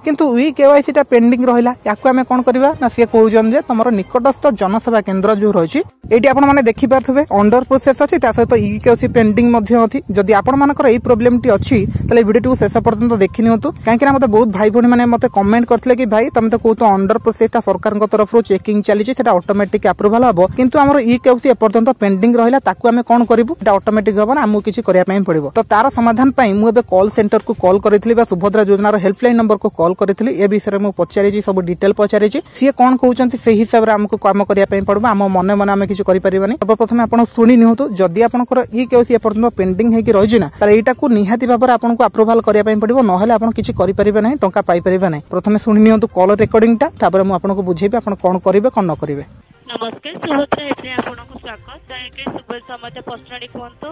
किंतु e KYC टा pending रहिला याकु आमे कोन करबा ना से कहउजन जे तमरो निकटस्थ जनसेवा केंद्र जो रहिछि एटी आपण माने देखि पारथबे अंडर प्रोसेस अछि ता सहित ई केवाईसी पेंडिंग मध्ये अछि जदि आपण मानकर एई प्रॉब्लम टी अछि तले वीडियो शेष पर्यंत देखि नियंतु काहे कि मते बहुत भाई भणी माने मते कमेंट करथले कि भाई तमे तो कहतो अंडर प्रोसेस टा सरकार तरफ रो चेकिंग चली छि सेटा ऑटोमेटिक अप्रूवल हबो किंतु हमर ई केवाईसी पर्यंत पेंडिंग रहिला ताकु आमे कोन करिवु एटा ऑटोमेटिक हबो ना हमु किछि करिया पई पड़िबो तो तार समाधान पई मु एबे कॉल सेंटर को कॉल करितली बा सुभद्रा योजना रो हेल्पलाइन नंबर को कॉल करितली ए विषय में पचारि छी सब डिटेल पचारि छी सी कोन कहउचंती से हिसाब रे हमको काम करिया पई पड़बो हम मने मने हम किछि करि परिबानी अब प्रथमे आपण सुनि निहतु जदि आपनकर ई केवाईसी पर्यंत पेंडिंग हे कि रहि जिना त एटा को निहाती बाबर आपनको अप्रूवल करिया पई पड़िबो न हेले आपण किछि करि परिबे नै टंका पाई परिबे नै प्रथमे सुनि निहतु कॉल रेकॉर्डिंग ता तापर मु आपनको बुझेबे आपण कोन करिवे कोन न करिवे। नमस्कार सुभद्रा एप्रे आपनको स्वागत दयके सुबह समाज प्रश्न लिखंतु।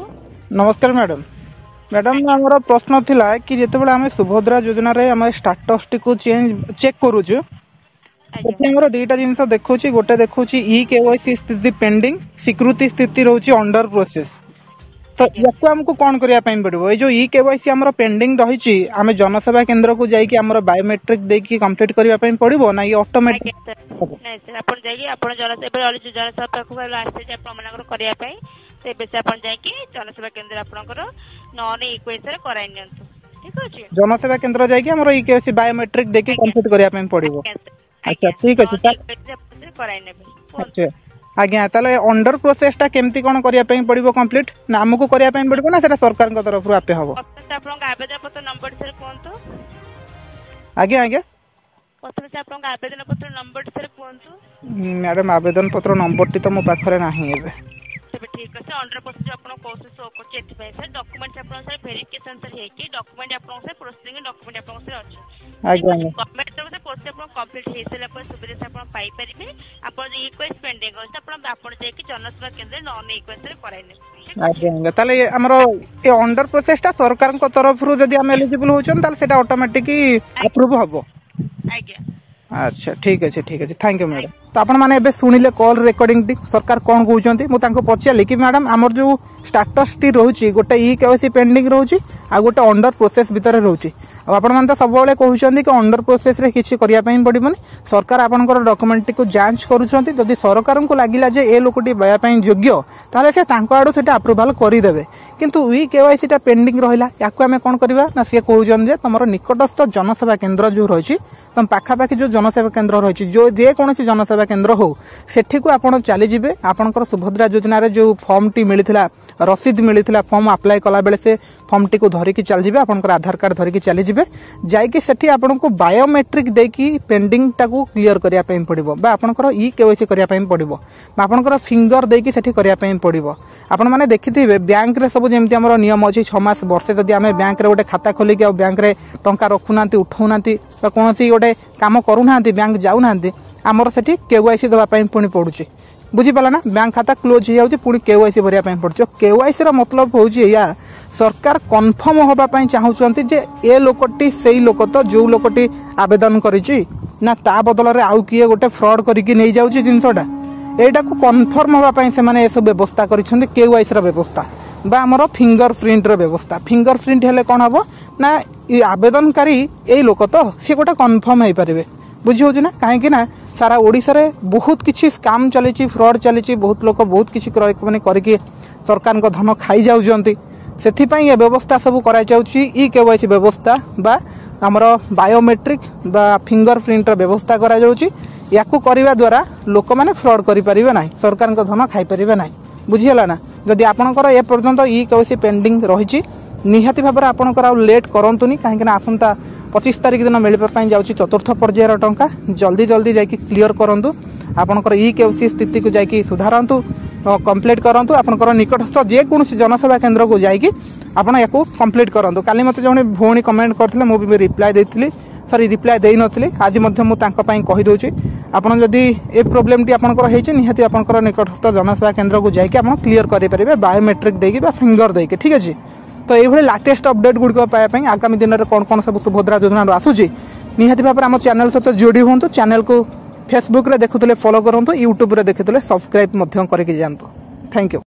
नमस्कार मैडम मैडम हमर प्रश्न थिला कि जेतेबेला हमें सुभद्रा योजना रे हम स्टेटस टी को चेक करूछु ओते हमर दुईटा जिंस देखौची गोटे देखौची ई केवाईसी स्थिति पेंडिंग स्वीकृति स्थिति रहउची अंडर प्रोसेस तो याको हमको कोन करिया पई पड़िबो ए जो ई केवाईसी हमर पेंडिंग रहिची हमें जनसेवा केंद्र को जाई कि हमर बायोमेट्रिक दे की कंप्लीट करिया पई पड़िबो ना ये ऑटोमेटिक नै सर अपन जाई अपन जनसेवा वाली जनसेवा को आसे जे प्रमाण करिया पई से बेसे अपन जाई कि जनसेवा केंद्र आपनकर नॉन इक्वेशन रे कराई नियंतु ठीक अछि जनसेवा केंद्र जाई कि हमर ई केवाईसी बायोमेट्रिक दे की कंप्लीट करिया पई पड़िबो। अच्छा ठीक अछि कराई नेबे। अच्छा आज्ञा ताले अंडर प्रोसेस टा केमती कोन करिया पई पड़िबो कंप्लीट ना हमको करिया पई पड़िबो ना सेटा सरकार के तरफ रु आपे हबो आपन आवेदन पत्र नंबर सर कोनतो आज्ञा आज्ञा पत्र से आपन आवेदन पत्र नंबर सर कोनतो मैडम आवेदन पत्र नंबर टी तो मो पाखरे नाही एबे तबे ठीक अछि अंडर प्रोसेस आपन कोर्स शो को चेक पे सर डॉक्यूमेंट आपन सर वेरिफिकेशन सर हे कि डॉक्यूमेंट आपन सर प्रोसेसिंग डॉक्यूमेंट आपन सर अछि आज्ञा गवर्नमेंट तरफ से प्रोसेस आपन कंप्लीट हे सेला पर सुविधा से आपन पाई परिबे आपन रिक्वेस्ट पेंडिंग अछि आपन जे कि जनसेवा केंद्र नॉन रिक्वेस्ट रे कराइने आज्ञा ताले हमरो ए अंडर प्रोसेस टा सरकार को तरफ रु जदी हम एलिजिबल होचन ताले सेटा ऑटोमेटिक अप्रूव हबो। आज्ञा अच्छा ठीक है थैंक यू मैडम तो आपण माने एबे सुनिले कॉल रेकॉर्डिंग टी सरकार कोन कहउचंती मु तांको पचाले कि मैडम हमर जो स्टेटस टी रहउची गोटे ई केवाईसी पेंडिंग रहउची आ गोटे अंडर प्रोसेस भीतर रहउची आपण मान तो सब बेले कहउचंती कि अंडर प्रोसेस रे किछि करिया पई पडिबोनी सरकार आपनकर डॉक्यूमेंट को जांच करूचंती जदी सरकार को लागिला जे ए लोकटी बया पई योग्य ताले से तांको आडो सेटा अप्रूवल करि देबे किंतु ई केवाईसी टा पेंडिंग रहिला याकु हमें कोन करबा ना से कहउचन जे तमरो निकटस्थ जनसेवा केंद्र जो रहिछि तम पाखापाखि जो जनसेवा केंद्र रही जो जे कौन जनसेवा केंद्र हो सेठी को आपण चली जिबे आपनकर सुभद्रा योजना रे जो फॉर्म टी मिलिथिला रसीद मिलिथिला फॉर्म अप्लाई कला बेले से फॉर्म टी को धरि की चल जिबे आपनकर आधार कार्ड धरि की चली जिबे जाई कि सेठी आपन को बायोमेट्रिक दे की पेंडिंग टा को क्लियर करिया पई पड़िबो बा आपनकर ई केवाईसी करिया पई पड़िबो बा आपनकर फिंगर दे की सेठी करिया पई पड़िबो आपण माने देखिथिबे बैंक रे सब जेमति हमर नियम अछि 6 मास वर्षे जदी हमें बैंक रे गोटे खाता खोली के बैंक रे टंका रखुनांती उठाउनांती बा कोनोसी गोटे काम करूनांती बैंक जाउनांती हमर सेठी केवाईसी दबा पई पुनी पडुची बुझी पाला ना बैंक खाता क्लोज हो जाउची पुनी केवाईसी भरिया पई पडुची केवाईसी रो मतलब होउची या सरकार कन्फर्म होबा पई चाहउचंती जे ए लोकटी सेही लोक तो जो लोकटी आवेदन करिची ना ता बदल रे आउ किए गोटे फ्रॉड करिकि नै जाउची जिंसोडा एटा को कन्फर्म होबा पई से माने ए सब व्यवस्था करिसंती केवाईसी रो व्यवस्था बा हमरो फिंगरप्रिंट रो व्यवस्था फिंगरप्रिंट हेले कोन हबो ना ई आवेदनकारी ए लोक तो से गोटे कन्फर्म हे परिबे बुझी होची ना काहे कि ना सारा ओडिसा रे बहुत किछि स्कैम चलीची फ्रॉड चलीची बहुत लोक बहुत किछि माने करके सरकार को धन खाई जाउजंती सेथि पई ए व्यवस्था सब कराई जाउची ई केवाईसी व्यवस्था बा हमरो बायोमेट्रिक बा फिंगरप्रिंट रो व्यवस्था करा जाउची याकू करबा द्वारा लोक माने फ्रॉड करि परिबे नाही सरकार को धन खाई परिबे नाही बुझी हला ना जदि आपनकर ए पर्यंत ई केवाईसी पेंडिंग रहिची निहाती भाबर आपनकर आ लेट करंतुनी काहे कि ना आसंता 25 तारिख दिन मिलबा पई जाउची चतुर्थ पर्यायर टंका जल्दी जल्दी जाई क्लियर करंतु आपनकर ई केवाईसी स्थिति को जाई सुधारंतु कंप्लीट करंतु आपनकर निकटस्थ जे कोनसी जनसेवा केंद्र को जाई आपण याकू कंप्लीट करंतु काली मते जने भोणी कमेंट करथिले मो भी रिप्लाई देथिली सॉरी रिप्लाई देई नथिली आज मध्य मु तांका पई कहि दोची आपण जदी ए प्रॉब्लम टी आपनकर हेछि निहाती आपनकर निकटस्थ जनसेवा केंद्र को जाई आपण क्लियर करि परिबे बायोमेट्रिक देकी बा फिंगर देकी ठीक अछि तो ये लाटेस्ट अपडेट गुड़िक पाइबा आगामी दिन में कौन कौन सब सुभद्रा योजना आसूची निहाती भाव आम चैनल सहित जोड़ी हूँ चैनल को फेसबुक रे देखुले फॉलो करूँ यूट्यूब रे देखुले सब्सक्राइब करके जातु थैंक यू।